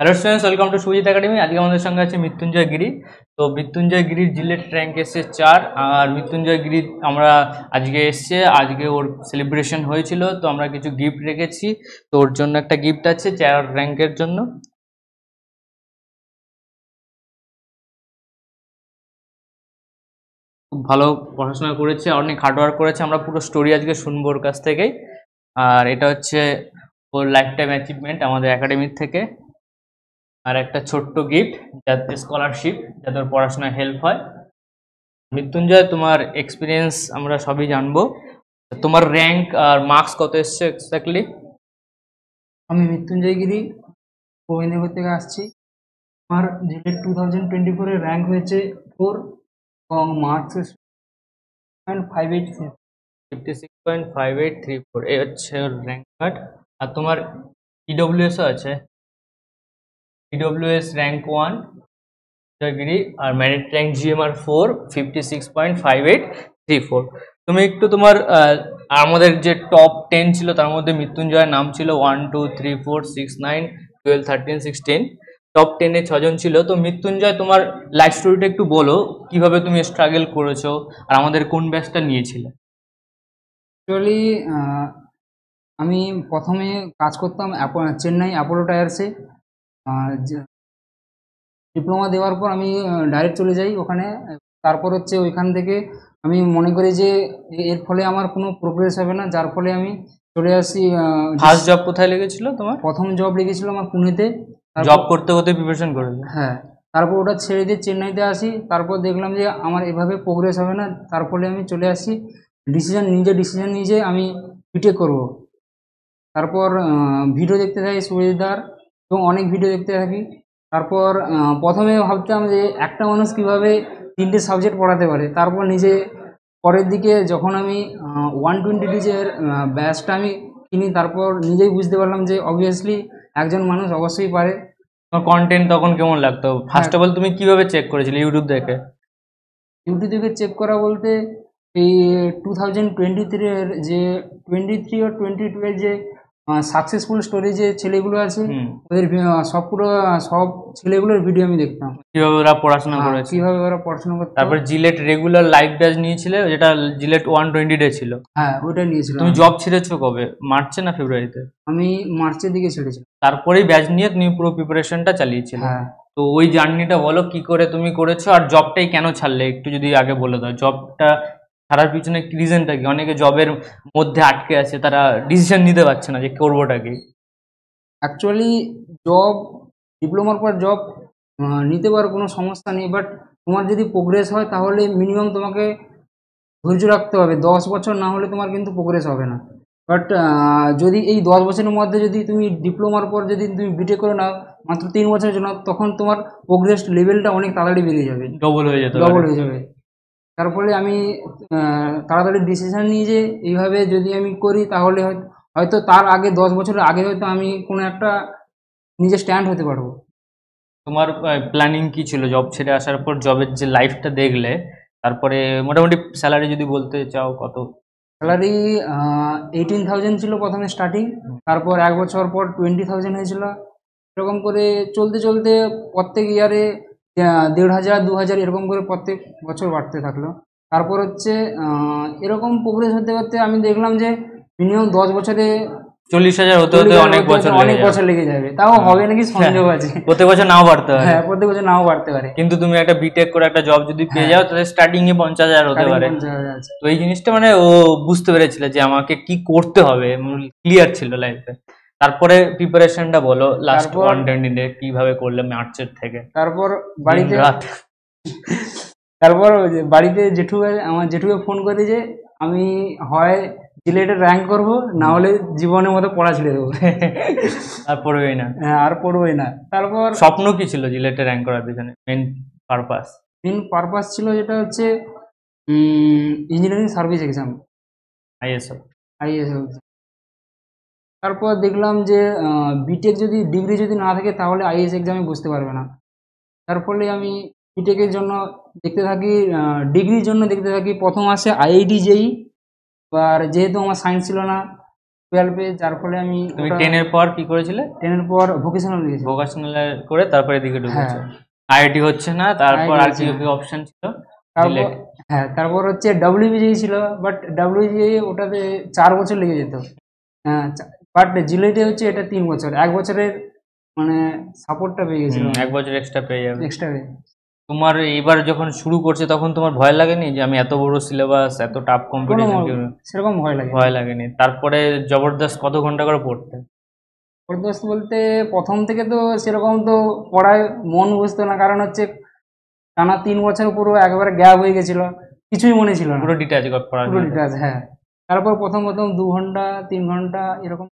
Hello students, welcome to Sujit academy. আজকে আমাদের সঙ্গে আছে মৃত্যুঞ্জয় গিরি। তো মৃত্যুঞ্জয় গিরির জিলেট র্যাঙ্ক এসছে 4। আর মৃত্যুঞ্জয় গিরি আমরা আজকে এসছে, আজকে ওর সেলিব্রেশন হয়েছিল, তো আমরা কিছু গিফট রেখেছি। তো ওর জন্য একটা গিফট আছে 4 র্যাঙ্কের জন্য। খুব ভালো পড়াশোনা করেছে, অনেক হার্ডওয়ার্ক করেছে। আমরা পুরো স্টোরি আজকে শুনবো ওর কাছ থেকেই। আর এটা হচ্ছে ওর লাইফ টাইম অ্যাচিভমেন্ট আমাদের একাডেমির থেকে। আর একটা ছোট্ট গিফট, যাতে স্কলারশিপ, যাতে ওর পড়াশোনায় হেল্প হয়। মৃত্যুঞ্জয়, তোমার এক্সপিরিয়েন্স আমরা সবই জানবো। তোমার র্যাঙ্ক আর মার্কস কত এসছে এক্স্যাক্টলি? আমি মৃত্যুঞ্জয় গিরি পূর্ব মেদিনীপুর থেকে আসছি। আমার জিটের 2024 র্যাঙ্ক হয়েছে 4 এবং মার্কস 5.8। 56.5834, এই হচ্ছে ওর র্যাঙ্ক কার্ড। আর তোমার ইডব্লিউএসও আছে, ইডব্লিউএস র্যাঙ্ক 1 জয়গিরি, আর মেরিট র্যাঙ্ক জিএমআর 4 56.5834। তুমি একটু তোমার আমাদের যে টপ 10 ছিল তার মধ্যে মৃত্যুঞ্জয়ের নাম ছিল 1 2 3 4 6 9 12 13 16। টপ 10-এ 6 জন ছিল। তো মৃত্যুঞ্জয়, তোমার লাইফ স্টোরিটা একটু বলো, কিভাবে তুমি স্ট্রাগল করেছো আর আমাদের কোন ব্যাচটা নিয়েছিলে। অ্যাকচুয়ালি আমি প্রথমে কাজ করতাম চেন্নাই অ্যাপোলো টায়ার্সে। ডিপ্লোমা দেওয়ার পর আমি ডাইরেক্ট চলে যাই ওখানে। তারপর হচ্ছে ওইখান থেকে আমি মনে করি যে এর ফলে আমার কোনো প্রোগ্রেস হবে না, যার ফলে আমি চলে আসি। ফার্স্ট জব কোথায় লেগেছিল তোমার? প্রথম জব লেগেছিল আমার পুনেতে। জব করতে করতে প্রিপারেশন করেছো? হ্যাঁ, তারপর ওটা ছেড়ে দিয়ে চেন্নাইতে আসি। তারপর দেখলাম যে আমার এভাবে প্রোগ্রেস হবে না, তার ফলে আমি চলে আসি। ডিসিশন নিজে আমি বিটেক করব। তারপর ভিডিও দেখতে থাকি সুবিধার, এবং অনেক ভিডিও দেখতে থাকি। তারপর প্রথমে ভাবতাম যে একটা মানুষ কিভাবে 3টে সাবজেক্ট পড়াতে পারে। তারপর নিজে পরের দিকে যখন আমি 120 ডিজের ব্যাচটা আমি কিনি, তারপর নিজেই বুঝতে পারলাম যে অবভিয়াসলি একজন মানুষ অবশ্যই পারে। তোমার কন্টেন্ট তখন কেমন লাগতো? হ্যাঁ, ফার্স্ট অফ অল তুমি কিভাবে চেক করেছিলে? ইউটিউব দেখে? ইউটিউব থেকে চেক করা বলতে এই 2023 এর যে 23 ও 22 এর যে সাকসেসফুল স্টোরি যে ছেলেগুলো আছে, হুম। ওদের সব ছেলেগুলোর ভিডিও আমি দেখতাম। কিভাবে ওরা পড়াশোনা করেছে। কিভাবে ওরা পড়াশোনা করতো। তারপর জিলেট রেগুলার লাইভ ব্যাচ নিয়েছিলে, যেটা জিলেট 120 ডে ছিল। হ্যাঁ, ওইটা নিয়েছিলাম তুমি আমি। জব ছেড়েছো কবে? মার্চে না ফেব্রুয়ারিতে? আমি মার্চের দিকে ছেড়েছিলাম। তারপরেই ব্যাচ নিয়ে তুমি পুরো প্রিপারেশনটা চালিয়েছিলে। হ্যাঁ, তো ওই জার্নিটা বলো, কি করে তুমি করেছো, আর জবটাই কেন ছাড়লে একটু যদি আগে বলে দাও। জবটা ছাড়ার পিছনে রিজনটা কি? অনেকে জবের মধ্যে আটকে আছে, তারা ডিসিশন নিতে পারছে না যে করবোটা কি। অ্যাকচুয়ালি জব, ডিপ্লোমার পর জব নিতে পারো, কোনো সমস্যা নেই। বাট তোমার যদি প্রোগ্রেস হয় তাহলে মিনিমাম তোমাকে ধৈর্য রাখতে হবে। 10 বছর না হলে তোমার কিন্তু প্রোগ্রেস হবে না। বাট যদি এই 10 বছরের মধ্যে যদি তুমি ডিপ্লোমার পর যদি তুমি বিটেক করে নাও মাত্র 3 বছরের জন্য, তখন তোমার প্রোগ্রেস লেভেলটা অনেক তাড়াতাড়ি বেড়ে যাবে, ডবল হয়ে যেতে ডবল পারে। হয়ে যাবে। তার ফলে আমি তাড়াতাড়ি ডিসিশন নিই যে এইভাবে যদি আমি করি তাহলে হয়তো তার আগে 10 বছরের আগে হয়তো আমি কোনো একটা নিজে স্ট্যান্ড হতে পারবো। তোমার প্ল্যানিং কি ছিল জব ছেড়ে আসার পর? জবের যে লাইফটা দেখলে, তারপরে মোটামুটি স্যালারি যদি বলতে চাও কত? স্যালারি 18,000 ছিল প্রথমে স্টার্টিং। তারপর 1 বছর পর 20,000 হয়েছিল। এরকম করে চলতে চলতে প্রত্যেক ইয়ারে 1,500 2,000 এরকম করে প্রত্যেক বছর বাড়তে থাকলো। তারপর হচ্ছে এরকম প্রোগ্রেস হতে করতে আমি দেখলাম যে মিনিমাম 10 বছরে 40,000 হতে হতে 40,000 অনেক হতে হতে বছর অনেক লেগে যাবে। বছর লেগে যাবে, তাও হ্যাঁ। হবে নাকি সন্দেহ আছে। প্রত্যেক বছর নাও বাড়তে পারে। হ্যাঁ, প্রত্যেক বছর নাও বাড়তে পারে। কিন্তু তুমি একটা বিটেক করে একটা জব যদি পেয়ে হ্যাঁ, যাও, তাহলে স্টার্টিং এ 50,000 হতে স্টার্টিং পারে। 50,000 আছে। তো এই জিনিসটা মানে ও বুঝতে পেরেছিল যে আমাকে কি করতে হবে, ক্লিয়ার ছিল লাইফে। তারপরে প্রিপারেশনটা বলো, লাস্ট তারপর 120 ডে কিভাবে করলে মার্চের থেকে তারপর দিন বাড়িতে রাত। তারপর ওই যে বাড়িতে আমার জেঠুকে ফোন করে যে আমি হয় সিলেটে র্যাঙ্ক করব, না হলে জীবনের মতো পড়া ছেড়ে দেবো। তারপরেই না। হ্যাঁ, আর পড়বোই না। তারপর স্বপ্ন কি ছিল জিলেটে র্যাঙ্ক করার পিছনে, মেন পারপাস? মেন পারপাস ছিল যেটা হচ্ছে engineering service exam, ISO. Is. তারপর দেখলাম যে বিটেক যদি ডিগ্রি যদি না থাকে তাহলে আইএস এক্সামে বসতে পারবে না। তার ফলে আমি বিটেকের জন্য দেখতে থাকি, ডিগ্রির জন্য দেখতে থাকি। প্রথম আসে আইআইটি জেই, এবার যেহেতু আমার সায়েন্স ছিল না, 12-এ, যার ফলে আমি তুমি 10 এর পর কি করেছিলে? 10-এর পর ভোকেশনাল দিয়েছি। ভোকেশনাল করে তারপরে এদিকে ঢুকেছো। হ্যাঁ, আইআইটি হচ্ছে না, তারপর IIT আর হচ্ছে কি না। অপশন ছিল? তারপর জিলেট। হ্যাঁ, তারপর হচ্ছে WBJE ছিল, বাট WBJE ওটাতে 4 বছর লেগে যেত। হ্যাঁ, বাট জিলেটে হচ্ছে এটা 3 বছর, 1 বছরের মানে সাপোর্টটা পেয়ে গেছিলাম, 1 বছর এক্সট্রা পেয়ে যাবে। এক্সট্রা। তোমার এবার যখন শুরু করছে তখন তোমার ভয় লাগেনি যে আমি এত বড় সিলেবাস, এত টাফ কোনো কম্পিটিশন? সেরকম ভয় লাগে ভয় লাগেনি। তারপরে জবরদস্ত কত ঘন্টা করে পড়তে? জবরদস্ত বলতে প্রথম থেকে তো সেরকম তো পড়ায় মন বসতো না, কারণ হচ্ছে টানা 3 বছর পুরো একবারে গ্যাপ হয়ে গেছিল, কিছুই মনে ছিল না, পুরো ডিটেচ পুরো পড়াশোনা? ডিটেলস। হ্যাঁ, তারপর প্রথম 2 ঘন্টা 3 ঘন্টা এরকম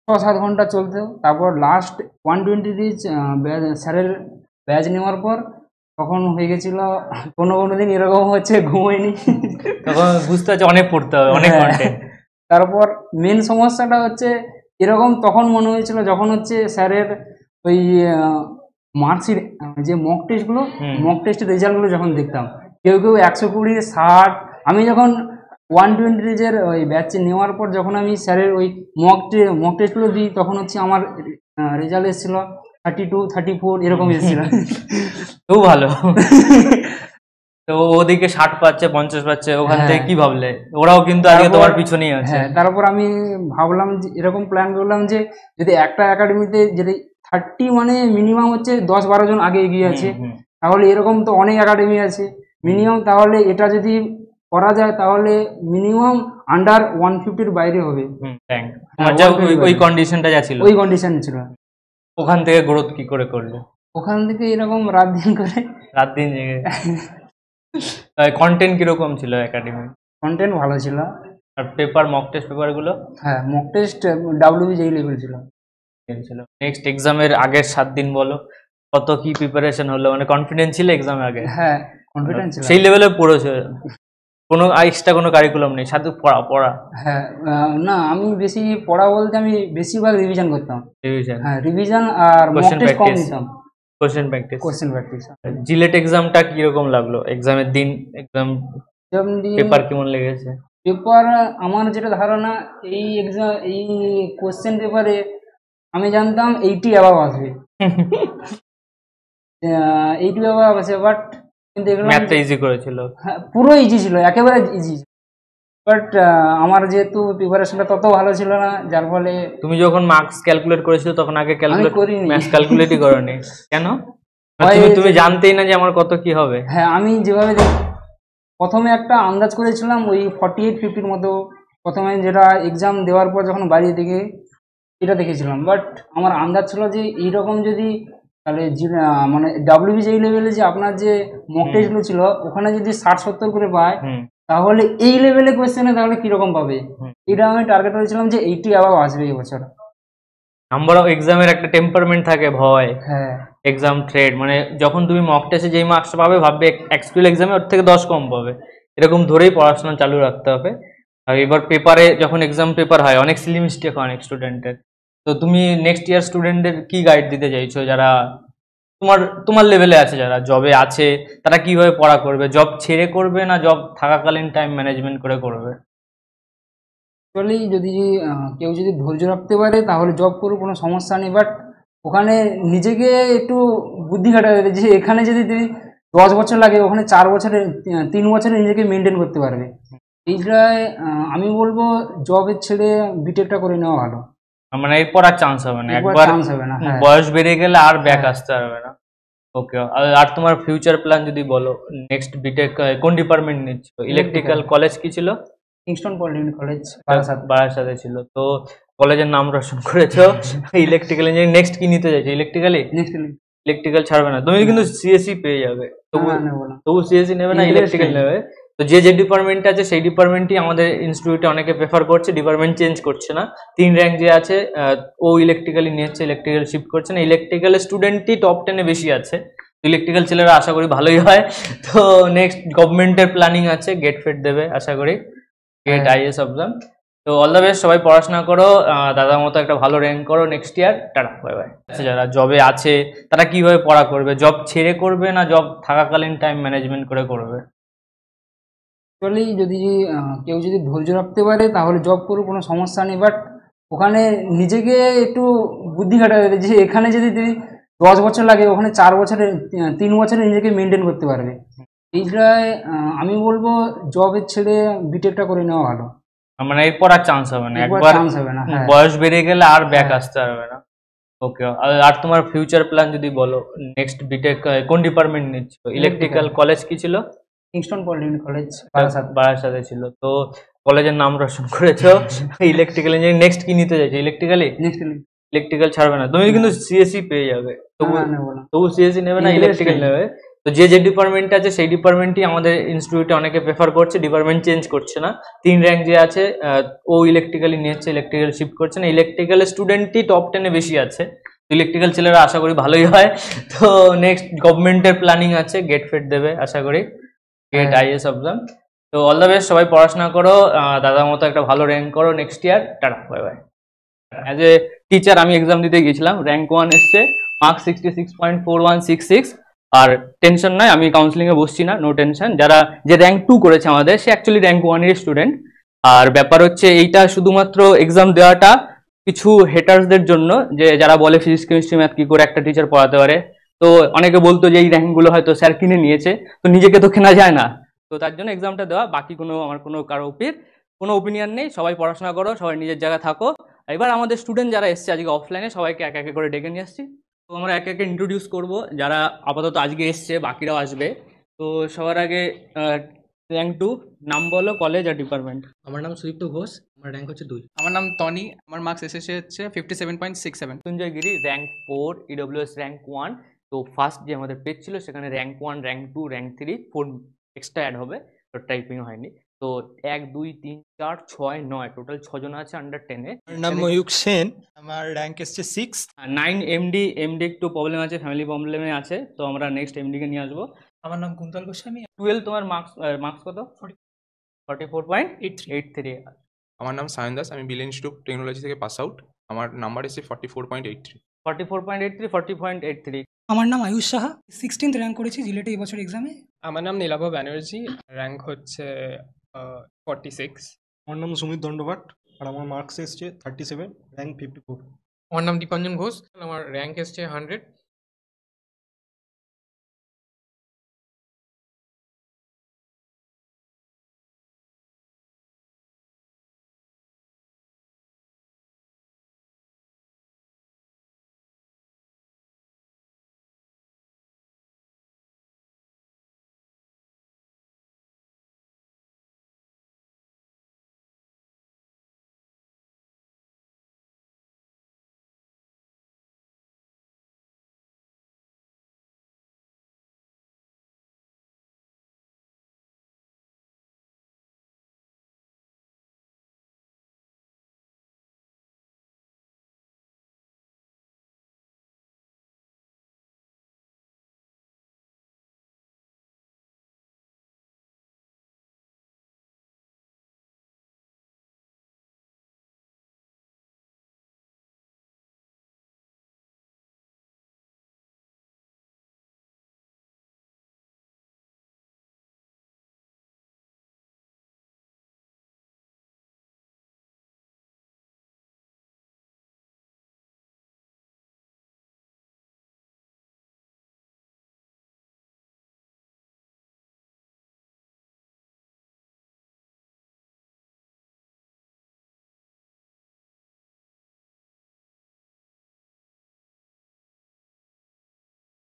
6-7 ঘন্টা চলতো, তারপর লাস্ট 120 ডেজ স্যারের ব্যাচ নেওয়ার পর তখন হয়ে গেছিল কোনো দিন এরকম হচ্ছে ঘুমোয়নি। তখন বুঝতে পারছি অনেক পড়তে হবে, অনেক হ্যাঁ, কন্টেন্ট। তারপর মেন সমস্যাটা হচ্ছে এরকম তখন মনে হয়েছিল যখন হচ্ছে স্যারের ওই মার্কশিট, যে মক টেস্টগুলো, হুম। মক টেস্টের রেজাল্টগুলো যখন দেখতাম, কেউ 120, 60, আমি যখন 120 ডেজের ওই ব্যাচে নেওয়ার পর যখন আমি স্যারের ওই মক টেস্টগুলো দিই, তখন হচ্ছে আমার রেজাল্ট এসেছিল 32, 34 এরকম এসেছিল। খুব ভালো। তো ওদিকে 60 পাচ্ছে, 50 পাচ্ছে, ওখান হ্যাঁ। থেকে কি ভাবলে? ওরাও কিন্তু আজকে তারপর- তোমার পিছনেই আছে। হ্যাঁ, তারপর আমি ভাবলাম যে এরকম প্ল্যান করলাম যে যদি একটা একাডেমিতে যদি 30 মানে মিনিমাম হচ্ছে 10-12 জন আগে এগিয়ে আছে, হুম, হুম। তাহলে এরকম তো অনেক একাডেমি আছে মিনিমাম, তাহলে এটা যদি করা যায় তাহলে মিনিমাম আন্ডার 150-র বাইরে হবে। থ্যাংক। হ্যাঁ, তোমার যা 120 ওই কন্ডিশনটা যা ছিল, ওই কন্ডিশন ছিল। ওখান থেকে গ্রোথ কি করে করলে? ওখান থেকে এরকম রাত দিন করে রাত দিন জেগে? কন্টেন্ট কিরকম ছিল একাডেমি? কন্টেন্ট ভালো ছিল। আর পেপার, মক টেস্ট পেপারগুলো হ্যাঁ, মক টেস্ট WBJE লেভেল ছিল। ছিল। নেক্সট এক্সামের আগের 7 দিন বলো, কত কি প্রিপারেশন হলো? মানে কনফিডেন্স ছিল এক্সামের আগে? হ্যাঁ, কনফিডেন্স ছিল। সেই লেভেলে পড়েছো? কোনো এক্সট্রা কোনো কারিকুলাম নেই, শুধু পড়া পড়া? হ্যাঁ, না আমি বেশি পড়া বলতে আমি বেশিরভাগ রিভিশন করতাম। রিভিশন, হ্যাঁ, রিভিশন আর মক কোশ্চেন টেস্ট কম প্র্যাকটিস, নিতাম। Question practice. Question practice. JELET এক্সামটা কিরকম লাগলো? এক্সামের দিন এক্সাম পেপার কেমন লেগেছে? পেপার আমার যেটা ধারণা, এই এক্সাম এই কোশ্চেন পেপারে আমি জানতাম 80 অ্যাবাভ আসবে, 80 অ্যাবাভ আসে, বাট দেখলাম ম্যাথটা ইজি করেছিল? হ্যাঁ, পুরো ইজি ছিল, একেবারে ইজি। বাট আমার যেহেতু প্রিপারেশনটা তত ভালো ছিল না, যার ফলে তুমি যখন মার্কস ক্যালকুলেট করেছিল তখন আগে ক্যালকুলেট করিনি। ম্যাথ ক্যালকুলেটই করনি কেন? হয় তুমি জানতেই না যে আমার কত কি হবে? হ্যাঁ, আমি যেভাবে প্রথমে একটা আন্দাজ করেছিলাম ওই 48-50-র মতো, প্রথমে যেটা এক্সাম দেওয়ার পর যখন বাড়ি থেকে এটা দেখেছিলাম, বাট আমার আন্দাজ ছিল যে এইরকম যদি তাহলে মানে WBJE লেভেলে যে আপনার যে মক টেস্টগুলো ছিল ওখানে যদি 60-70 করে পায়, হুম, তাহলে এই লেভেলে কোয়েশ্চেনে তাহলে কিরকম পাবে। হুম। এটা আমি টার্গেট করেছিলাম যে 80 অ্যাবাভ আসবে এই বছর। নাম্বার অফ এক্সামের একটা টেম্পারমেন্ট থাকে, ভয়, হ্যাঁ, এক্সাম থ্রেড, মানে যখন তুমি মক টেস্টে যেই মার্কসটা পাবে ভাববে অ্যাকচুয়াল এক্সামে ওর থেকে 10 কম পাবে, এরকম ধরেই পড়াশোনা চালু রাখতে হবে। আর এবার পেপারে যখন এক্সাম পেপার হয় অনেক সিলি মিস্টেক হয় অনেক স্টুডেন্টের। তো তুমি নেক্সট ইয়ার স্টুডেন্টদের কি গাইড দিতে চাইছো, যারা তোমার তোমার লেভেলে আছে, যারা জবে আছে, তারা কিভাবে পড়া করবে? জব ছেড়ে করবে না জব থাকাকালীন টাইম ম্যানেজমেন্ট করে করবে? অ্যাকচুয়ালি যদি কেউ যদি ধৈর্য রাখতে পারে তাহলে জব করুক, কোনো সমস্যা নেই, বাট ওখানে নিজেকে একটু বুদ্ধি খাটাতে হবে যে এখানে যদি তুমি 10 বছর লাগে, ওখানে 4 বছরে 3 বছরে নিজেকে মেনটেন করতে পারবে। এইটাই আমি বলবো জবের ছেড়ে বিটেকটা করে নেওয়া ভালো। মানে এরপর আর চান্স হবে না, একবার একবার চান্স হবে না। হ্যাঁ, বয়স বেড়ে গেলে আর ব্যাক হ্যাঁ। আসতে পারবে না। ওকে, আর তোমার ফিউচার প্ল্যান যদি বলো, নেক্সট বিটেক কোন ডিপার্টমেন্ট নিচ্ছ? ইলেকট্রিক্যাল। কলেজ কি ছিল? Kingston polytechnic college, Barasat. বারাসাতে ছিল তো, কলেজের নাম রোশন করেছো। ইলেকট্রিক্যাল ইঞ্জিনিয়ারিং নেক্সট কি নিতে চাইছো? ইলেকট্রিক্যালি? নেক্সট ইলেকট্রিক্যাল ছাড়বে না তুমি, কিন্তু সিএসসি পেয়ে যাবে। নেবো না। তবু সিএসসি নেবে না, Interest ইলেকট্রিক্যাল নেই। নেবে। তো যে যে ডিপার্টমেন্ট আছে সেই ডিপার্টমেন্টই আমাদের ইনস্টিটিউটে অনেকে প্রেফার করছে, ডিপার্টমেন্ট চেঞ্জ করছে না। 3 র্যাঙ্ক যে আছে ও ইলেকট্রিক্যালি নিচ্ছে, ইলেকট্রিক্যাল শিফট করছে না। ইলেকট্রিক্যাল স্টুডেন্টই টপ 10-এ বেশি আছে। ইলেকট্রিক্যাল ছেলেরা আশা করি ভালোই হয়। তো নেক্সট গভর্নমেন্টের প্ল্যানিং আছে, গেট ফেট দেবে আশা করি, গেট আইএস এক্সাম। তো অল দ্য বেস্ট, সবাই পড়াশোনা করো, দাদার মতো একটা ভালো র্যাঙ্ক করো next year. Tata, bye bye. যারা জবে আছে তারা কিভাবে পড়া করবে? জব ছেড়ে করবে না জব থাকাকালীন টাইম ম্যানেজমেন্ট করে করবে? অ্যাকচুয়ালি যদি কেউ যদি ধৈর্য রাখতে পারে তাহলে জব করুক, কোনো সমস্যা নেই। বাট ওখানে নিজেকে একটু বুদ্ধি খাটাতে হবে যে এখানে যদি তুমি 10 বছর লাগে, ওখানে 4 বছরে 3 বছরে নিজেকে মেনটেন করতে পারবে। এইটাই আমি বলবো জবের ছেড়ে বিটেকটা করে নেওয়া ভালো। মানে এরপর আর চান্স হবে না, একবার একবার চান্স হবে না। হ্যাঁ, বয়স বেড়ে গেলে আর ব্যাক হ্যাঁ। আসতে পারবে না। ওকে, আর তোমার ফিউচার প্ল্যান যদি বলো, নেক্সট বিটেক কোন ডিপার্টমেন্ট নিচ্ছ? ইলেকট্রিক্যাল, কলেজ কি ছিল? Kingston polytechnic college Barasat. বারাসাতে ছিল তো, কলেজের নাম রোশন করেছো। ইলেকট্রিক্যাল ইঞ্জিনিয়ারিং নেক্সট কি নিতে চাইছো? ইলেকট্রিক্যালি? নেক্সট ইলেকট্রিক্যাল ছাড়বে না তুমি, কিন্তু সিএসসি পেয়ে যাবে। তবু নেবো না। তবু সিএসসি নেবে না, ইলেকট্রিক্যাল নেবে। তো যে যে ডিপার্টমেন্ট আছে সেই ডিপার্টমেন্টই আমাদের ইনস্টিটিউটে অনেকে প্রেফার করছে, ডিপার্টমেন্ট চেঞ্জ করছে না। 3 র্যাঙ্ক যে আছে ও ইলেকট্রিক্যালি নিয়েছে, ইলেকট্রিক্যাল শিফট করছে না। ইলেকট্রিক্যাল স্টুডেন্টই টপ 10-এ বেশি আছে। ইলেকট্রিক্যাল ছেলেরা আশা করি ভালোই হয়। তো নেক্সট গভর্নমেন্টের প্ল্যানিং আছে, গেট ফেট দেবে আশা করি, গেট আইএস এক্সাম। তো অল দ্য বেস্ট, সবাই পড়াশোনা করো, দাদার মতো একটা ভালো র্যাঙ্ক করো next year. Tata, bye bye. As a teacher আমি এক্সাম দিতে গিয়েছিলাম, র্যাঙ্ক 1 এসছে, মার্ক 66.4166। আর টেনশন নয়, আমি কাউন্সিলিং এ বসছি না, নো টেনশন। যারা যে র্যাঙ্ক 2 করেছে আমাদের, সে অ্যাকচুয়ালি র্যাঙ্ক 1 এর স্টুডেন্ট। আর ব্যাপার হচ্ছে এইটা শুধুমাত্র এক্সাম দেওয়াটা কিছু হেটার্সদের জন্য, যে যারা বলে ফিজিক্স কেমিস্ট্রি ম্যাথ কি করে একটা টিচার পড়াতে পারে। তো অনেকে বলতো যে এই র্যাঙ্কগুলো হয়তো স্যার কিনে নিয়েছে, তো নিজেকে তো কেনা যায় না। তো তার জন্য এক্সামটা দেওয়া, বাকি আমার কারো কোনো ওপিনিয়ন নেই। সবাই পড়াশোনা করো, সবাই নিজের জায়গায় থাকো। এবার আমাদের স্টুডেন্ট যারা এসছে আজকে অফলাইনে, সবাইকে একে একে করে ডেকে নিয়ে আসছি। তো আমরা একে একে ইন্ট্রোডিউস করবো, যারা আপাতত আজকে এসছে, বাকিরাও আসবে। তো সবার আগে র্যাঙ্ক 2, নাম বলো, কলেজ আর ডিপার্টমেন্ট। আমার নাম সুদীপ্ত ঘোষ, আমার র্যাঙ্ক হচ্ছে 2। আমার নাম টনি, আমার মার্কস এসেছে হচ্ছে 57.67। Sanjay Giri, rank 4, EWS rank 1। তো ফার্স্ট যে আমাদের পেজ ছিল সেখানে rank 1, rank 2, rank 3, 4 extra add হবে, তো টাইপিং হয়নি। তো 1, 2, 3, 4, 6, 9 টোটাল 6 জন আছে আন্ডার 10-এ। আমার নাম ময়ূক সেন, আমার র্যাঙ্ক এসছে 6। 9 এমডি একটু প্রবলেম আছে, ফ্যামিলি প্রবলেমে আছে, তো আমরা নেক্সট এমডি কে নিয়ে আসবো। আমার নাম কুন্তল গোস্বামী। 12 তোমার মার্কস কত? 44.83। আমার নাম সায়ন দাস, আমি বিল ইনস্টিটিউট টেকনোলজি থেকে পাস আউট। আমার নাম্বার এসেছে 44.83। 44.83, 40.83। আমার নাম আয়ুষ সাহা, 16th র্যাঙ্ক করেছি জিলেটে এই বছর এক্সামে। আমার নাম নীলাভ ব্যানার্জি, র্যাঙ্ক হচ্ছে 46। আমার নাম সুমিত দণ্ডভাট, আর আমার মার্কস এসছে 37, র্যাঙ্ক 54। আমার নাম দীপাঞ্জন ঘোষ, আমার র্যাঙ্ক এসছে 100,